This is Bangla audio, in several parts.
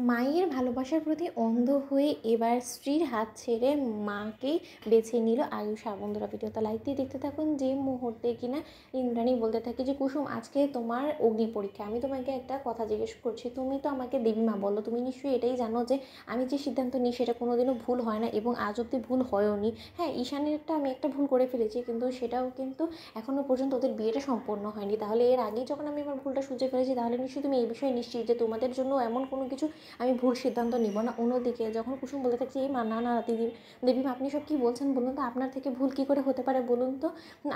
মায়ের ভালোবাসার প্রতি অন্ধ হয়ে এবার স্ত্রীর হাত ছেড়ে মাকেই বেছে নিল আয়ুষ। বন্ধুরা ভিডিওটা লাইক দিয়ে দেখতে থাকুন। যে মুহূর্তে কিনা ইন্দ্রাণী বলতে থাকে যে কুসুম আজকে তোমার অগ্নি পরীক্ষা, আমি তোমাকে একটা কথা জিজ্ঞেস করছি, তুমি তো আমাকে দেবী মা বলো, তুমি নিশ্চয়ই এটাই জানো যে আমি যে সিদ্ধান্ত নিই সেটা কোনোদিনও ভুল হয় না এবং আজ অব্দি ভুল হয়ওনি। হ্যাঁ, ঈশানেরটা আমি একটা ভুল করে ফেলেছি, কিন্তু সেটাও কিন্তু এখনও পর্যন্ত ওদের বিয়েটা সম্পন্ন হয়নি। তাহলে এর আগেই যখন আমি আমার ভুলটা শুধরে ফেলেছি, তাহলে নিশ্চয়ই তুমি এই বিষয়ে নিশ্চিত যে তোমাদের জন্য এমন কোনো কিছু আমি ভুল সিদ্ধান্ত নিব না। অন্যদিকে যখন কুসুম বলতে থাকছে এই মা, না না দেবীমা আপনি সব কী বলছেন বলুন তো, আপনার থেকে ভুল কী করে হতে পারে বলুন তো?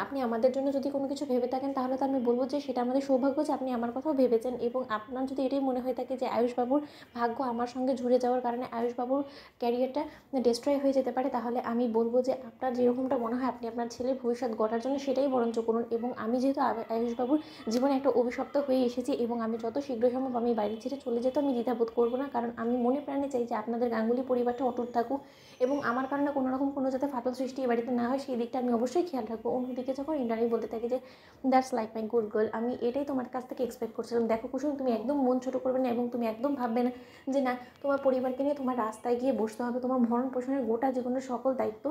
আপনি আমাদের জন্য যদি কোনো কিছু ভেবে থাকেন তাহলে তো আমি বলবো যে সেটা আমাদের সৌভাগ্য যে আপনি আমার কথাও ভেবেছেন। এবং আপনার যদি এটাই মনে হয়ে থাকে যে আয়ুষবাবুর ভাগ্য আমার সঙ্গে জুড়ে যাওয়ার কারণে আয়ুষবাবুর ক্যারিয়ারটা ডিস্ট্রয় হয়ে যেতে পারে, তাহলে আমি বলবো যে আপনার যেরকমটা মনে হয় আপনি আপনার ছেলের ভবিষ্যৎ গড়ার জন্য সেটাই বরঞ্চ করুন। এবং আমি যেহেতু আয়ুষবাবুর জীবনে একটা অভিশপ্ত হয়ে এসেছি এবং আমি যত শীঘ্র সম্ভব আমি বাড়ি ছেড়ে চলে যেতে আমি দ্বিধাবোধ করবো না, কারণ আমি মনে প্রাণে চাই যে আপনাদের গাঙ্গুলি পরিবারটা অটুট থাকুক এবং আমার কারণে কোনো রকম কোনো যাতে ফাটল সৃষ্টি এই বাড়িতে না হয় সেই দিকটা আমি অবশ্যই খেয়াল রাখবো। অন্যদিকে যখন ইন্দ্রাণী বলতে থাকে যে that's like my good girl, আমি এটাই তোমার কাছ থেকে এক্সপেক্ট করছিলাম। দেখো কুসুম, তুমি একদম মন ছোটো করবে না এবং তুমি একদম ভাববে না যে না তোমার পরিবারকে নিয়ে তোমার রাস্তায় গিয়ে বসতে হবে, তোমার ভরণ পোষণের গোটা জীবনের সকল দায়িত্ব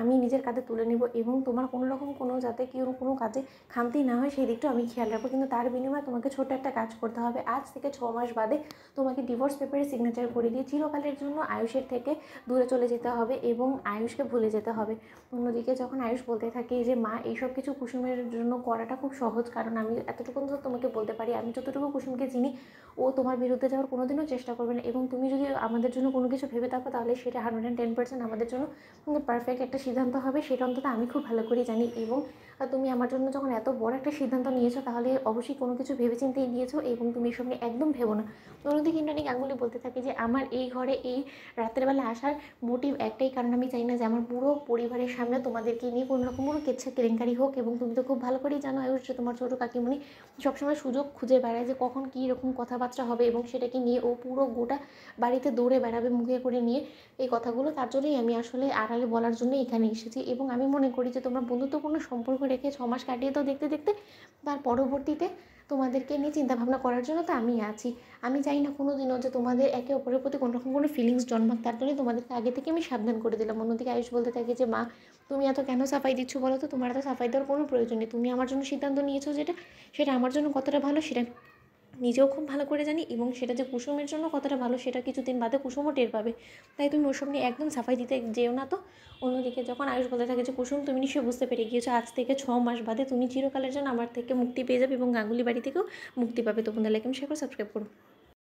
আমি নিজের কাঁধে তুলে নেব এবং তোমার কোনো রকম কোনো যাতে কেউ কোনো কাজে খামতি না হয় সেই দিকটা আমি খেয়াল রাখবো। কিন্তু তার বিনিময়ে তোমাকে ছোট একটা কাজ করতে হবে। আজ থেকে 6 মাস বাদে তোমাকে ডিভোর্স পেপারে সিগনেচার করে দিয়ে চিরকালের জন্য আয়ুষের থেকে দূরে চলে যেতে হবে এবং আয়ুষকে ভুলে যেতে হবে। অন্যদিকে যখন আয়ুষ বলতে থাকে যে মা এইসব কিছু কুসুমের জন্য করাটা খুব সহজ, কারণ আমি এতটুকু তো তোমাকে বলতে পারি, আমি যতটুকু কুসুমকে চিনি ও তোমার বিরুদ্ধে যাওয়ার কোনোদিনও চেষ্টা করবে না এবং তুমি যদি আমাদের জন্য কোনো কিছু ভেবে থাকো তাহলে সেটা 110% আমাদের জন্য পারফেক্ট একটা সিদ্ধান্ত হবে, সেটা অন্তত আমি খুব ভালো করেই জানি। এবং তুমি আমার জন্য যখন এত বড় একটা সিদ্ধান্ত নিয়েছো তাহলে অবশ্যই কোনো কিছু ভেবেচিন্তেই নিয়েছো এবং তুমি এসব নিয়ে একদম ভেবো না। অন্যদিকে ইন্দ্রাণী গাঙ্গুলি বলতে থাকে যে আমার এই ঘরে এই রাতের বেলা আসার মোটিভ একটাই, কারণ আমি চাই না যে আমার পুরো পরিবারের সামনে তোমাদেরকে নিয়ে কোনো রকম কোনো কেচ্ছা কেলেঙ্কারি হোক। এবং তুমি তো খুব ভালো করেই জানো আয়ুষ যে তোমার ছোটো কাকিমণি সবসময় সুযোগ খুঁজে বেড়ায় যে কখন কী রকম কথাবার্তা হবে এবং সেটাকে নিয়ে ও পুরো গোটা বাড়িতে দৌড়ে বেড়াবে মুখে করে নিয়ে এই কথাগুলো। তার জন্যই আমি আসলে আড়ালে বলার জন্য এখানে এসেছি এবং আমি মনে করি যে তোমরা বন্ধুত্বপূর্ণ সম্পর্ক রেখে 6 মাস কাটিয়ে তো দেখতে দেখতে তার পরবর্তীতে তোমাদেরকে নিয়ে চিন্তাভাবনা করার জন্য তো আমি আছি। আমি চাই না কোনো দিনও যে তোমাদের একে অপরের প্রতি কোনো রকম কোনো ফিলিংস জন্মাক, তার জন্যই তোমাদেরকে আগে থেকে আমি সাবধান করে দিলাম। অন্যদিকে আয়ুষ বলতে থাকে যে মা তুমি এত কেন সাফাই দিচ্ছ বলো তো, তোমার এত সাফাই দেওয়ার কোনো প্রয়োজন নেই। তুমি আমার জন্য সিদ্ধান্ত নিয়েছো যেটা সেটা আমার জন্য কতটা ভালো সেটা নিজেও খুব ভালো করে জানি এবং সেটা যে কুসুমের জন্য কতটা ভালো সেটা কিছুদিন বাদে কুসুমও টের পাবে। তাই তুমি ওসব নিয়ে একদম সাফাই দিতে যেও না তো। অন্যদিকে যখন আয়ুষ বলতে থাকে যে কুসুম তুমি নিশ্চয়ই বুঝতে পেরে গিয়েছো আজ থেকে 6 মাস বাদে তুমি চিরকালের জন্য আমার থেকে মুক্তি পেয়ে যাবে এবং গাঙ্গুলি বাড়ি থেকেও মুক্তি পাবে। তো বন্ধুরা লাইক এবং শেয়ার করে সাবস্ক্রাইব করো।